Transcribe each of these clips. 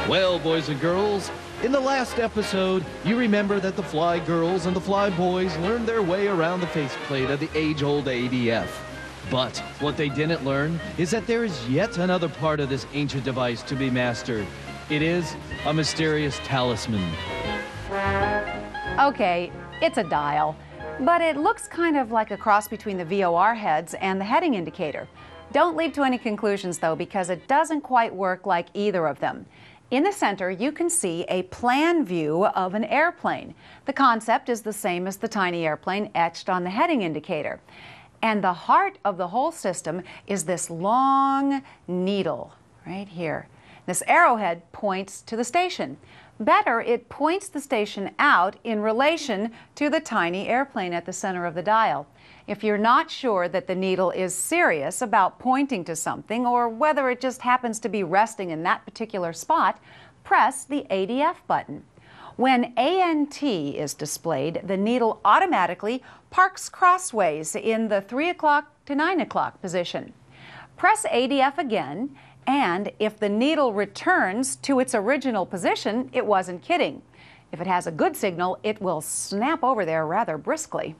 Well, boys and girls, in the last episode, you remember that the Fly Girls and the Fly Boys learned their way around the faceplate of the age-old ADF. But what they didn't learn is that there is yet another part of this ancient device to be mastered. It is a mysterious talisman. Okay, it's a dial, but it looks kind of like a cross between the VOR heads and the heading indicator. Don't leap to any conclusions, though, because it doesn't quite work like either of them. In the center, you can see a plan view of an airplane. The concept is the same as the tiny airplane etched on the heading indicator. And the heart of the whole system is this long needle right here. This arrowhead points to the station. Better, it points the station out in relation to the tiny airplane at the center of the dial. If you're not sure that the needle is serious about pointing to something, or whether it just happens to be resting in that particular spot, press the ADF button. When ANT is displayed, the needle automatically parks crossways in the 3 o'clock to 9 o'clock position. Press ADF again, and if the needle returns to its original position, it wasn't kidding. If it has a good signal, it will snap over there rather briskly.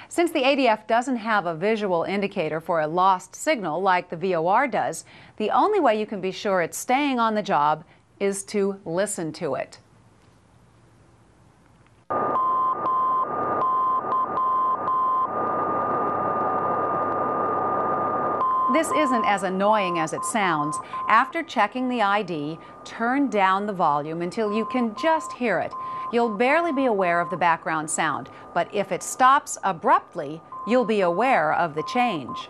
Since the ADF doesn't have a visual indicator for a lost signal like the VOR does, the only way you can be sure it's staying on the job is to listen to it. This isn't as annoying as it sounds. After checking the ID, turn down the volume until you can just hear it. You'll barely be aware of the background sound, but if it stops abruptly, you'll be aware of the change.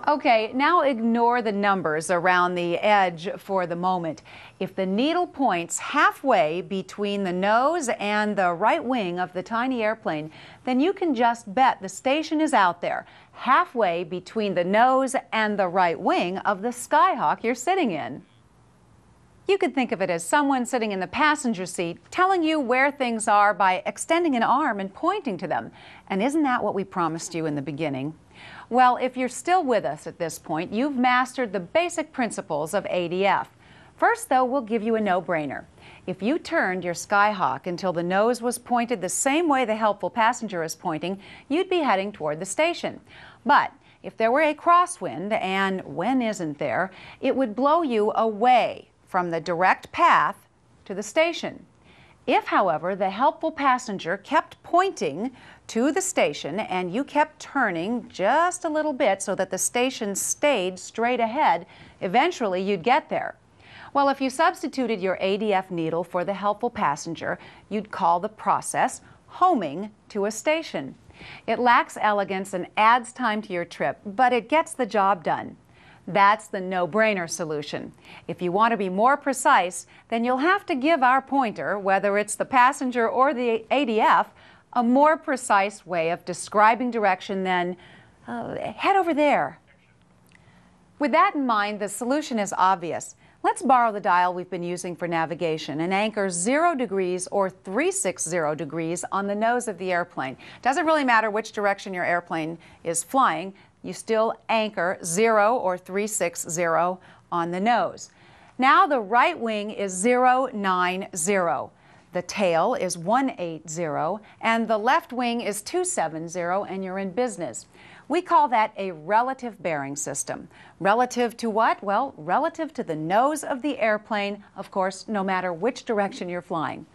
Okay, now ignore the numbers around the edge for the moment. If the needle points halfway between the nose and the right wing of the tiny airplane, then you can just bet the station is out there, halfway between the nose and the right wing of the Skyhawk you're sitting in. You could think of it as someone sitting in the passenger seat telling you where things are by extending an arm and pointing to them. And isn't that what we promised you in the beginning? Well, if you're still with us at this point, you've mastered the basic principles of ADF. First, though, we'll give you a no-brainer. If you turned your Skyhawk until the nose was pointed the same way the helpful passenger is pointing, you'd be heading toward the station. But if there were a crosswind, and when isn't there, it would blow you away from the direct path to the station. If, however, the helpful passenger kept pointing to the station and you kept turning just a little bit so that the station stayed straight ahead, eventually you'd get there. Well, if you substituted your ADF needle for the helpful passenger, you'd call the process homing to a station. It lacks elegance and adds time to your trip, but it gets the job done. That's the no-brainer solution. If you want to be more precise, then you'll have to give our pointer, whether it's the passenger or the ADF, a more precise way of describing direction than, head over there. With that in mind, the solution is obvious. Let's borrow the dial we've been using for navigation and anchor 0 degrees or 360 degrees on the nose of the airplane. Doesn't really matter which direction your airplane is flying, you still anchor 0 or 360 on the nose. Now the right wing is 090, the tail is 180, and the left wing is 270, and you're in business. We call that a relative bearing system. Relative to what? Well, relative to the nose of the airplane, of course, no matter which direction you're flying.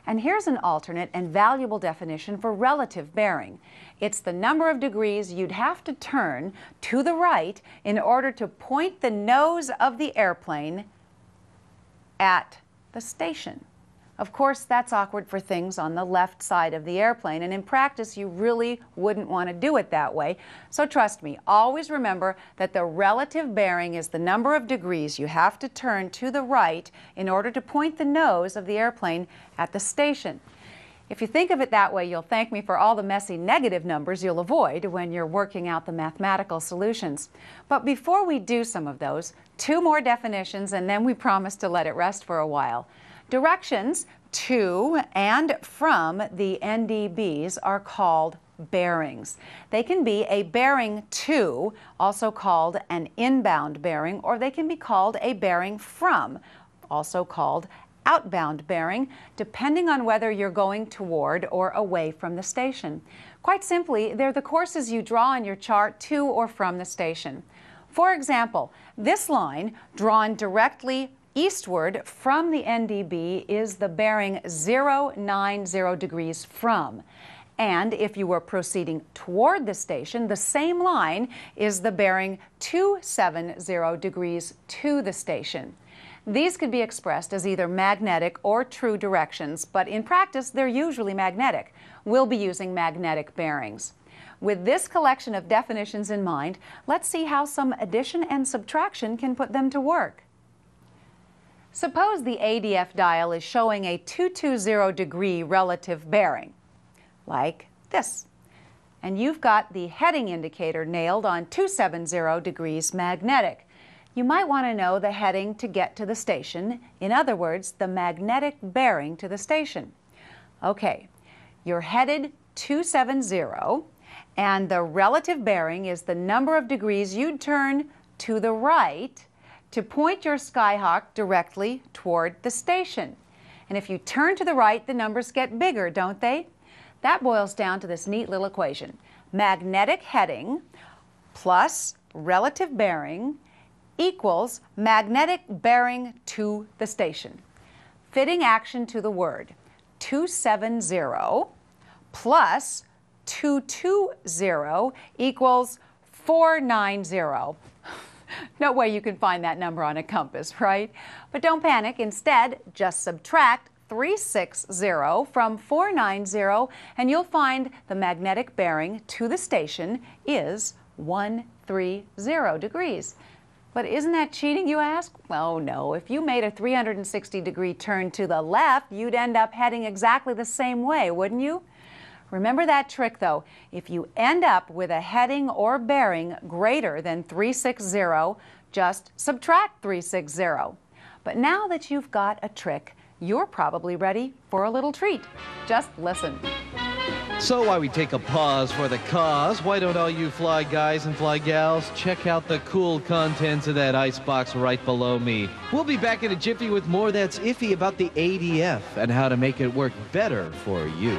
And here's an alternate and valuable definition for relative bearing. It's the number of degrees you'd have to turn to the right in order to point the nose of the airplane at the station. Of course, that's awkward for things on the left side of the airplane, and in practice, you really wouldn't want to do it that way. So trust me, always remember that the relative bearing is the number of degrees you have to turn to the right in order to point the nose of the airplane at the station. If you think of it that way, you'll thank me for all the messy negative numbers you'll avoid when you're working out the mathematical solutions. But before we do some of those, 2 more definitions, and then we promise to let it rest for a while. Directions to and from the NDBs are called bearings. They can be a bearing to, also called an inbound bearing, or they can be called a bearing from, also called outbound bearing, depending on whether you're going toward or away from the station. Quite simply, they're the courses you draw on your chart to or from the station. For example, this line, drawn directly eastward from the NDB, is the bearing 090 degrees from. And if you were proceeding toward the station, the same line is the bearing 270 degrees to the station. These could be expressed as either magnetic or true directions, but in practice, they're usually magnetic. We'll be using magnetic bearings. With this collection of definitions in mind, let's see how some addition and subtraction can put them to work. Suppose the ADF dial is showing a 220-degree relative bearing, like this. And you've got the heading indicator nailed on 270 degrees magnetic. You might want to know the heading to get to the station, in other words, the magnetic bearing to the station. Okay, you're headed 270, and the relative bearing is the number of degrees you'd turn to the right to point your skyhawk directly toward the station. And if you turn to the right, the numbers get bigger, don't they? That boils down to this neat little equation. Magnetic heading plus relative bearing equals magnetic bearing to the station. Fitting action to the word. 270 plus 220 equals 490. No way you can find that number on a compass, right? But don't panic. Instead, just subtract 360 from 490, and you'll find the magnetic bearing to the station is 130 degrees. But isn't that cheating, you ask? Oh no, if you made a 360-degree turn to the left, you'd end up heading exactly the same way, wouldn't you? Remember that trick though. If you end up with a heading or bearing greater than 360, just subtract 360. But now that you've got a trick, you're probably ready for a little treat. Just listen. So while we take a pause for the cause, why don't all you fly guys and fly gals check out the cool contents of that icebox right below me. We'll be back in a jiffy with more that's iffy about the ADF and how to make it work better for you.